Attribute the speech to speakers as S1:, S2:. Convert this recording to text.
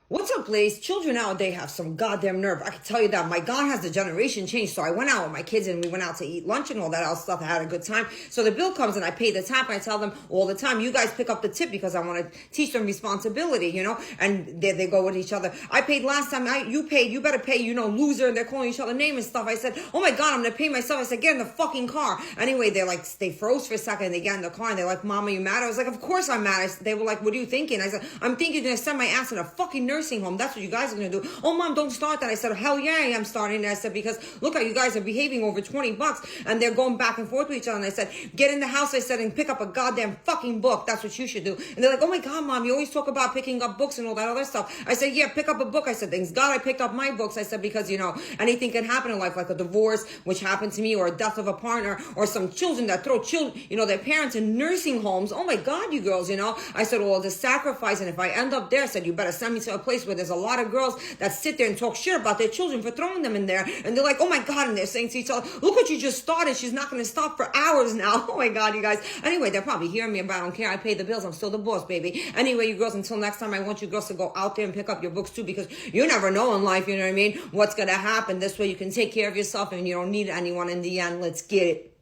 S1: What's up, ladies? Children nowadays have some goddamn nerve. I can tell you that. My God has the generation changed. So I went out with my kids and we went out to eat lunch and all that else stuff. I had a good time. So the bill comes and I pay the tab and I tell them all the time, you guys pick up the tip because I want to teach them responsibility, you know? And they go with each other. I paid last time. You paid. You better pay, you know, loser. And they're calling each other names and stuff. I said, oh my God, I'm going to pay myself. I said, get in the fucking car. Anyway, they froze for a second. And they get in the car and they're like, Mama, you mad? I was like, of course I'm mad. They were like, what are you thinking? I said, I'm thinking you're going to send my ass in a fucking nursing home. That's what you guys are going to do. Oh, Mom, don't start that. I said, hell yeah, I am starting that. I said, because look how you guys are behaving over $20 and they're going back and forth with each other. And I said, get in the house, I said, and pick up a goddamn fucking book. That's what you should do. And they're like, oh my God, Mom, you always talk about picking up books and all that other stuff. I said, yeah, pick up a book. I said, thanks God I picked up my books. I said, because, you know, anything can happen in life, like a divorce, which happened to me, or a death of a partner, or some children that throw children, you know, their parents in nursing homes. Oh my God, you girls, you know. I said, well, the sacrifice, and if I end up there, I said, you better send me to a place where there's a lot of girls that sit there and talk shit about their children for throwing them in there. And they're like, oh my God. And they're saying to each other, look what you just started. She's not going to stop for hours now. Oh my God, you guys. Anyway, they're probably hearing me, but I don't care. I pay the bills. I'm still the boss, baby. Anyway, you girls, until next time, I want you girls to go out there and pick up your books too, because you never know in life, you know what I mean? What's going to happen. This way you can take care of yourself and you don't need anyone in the end. Let's get it.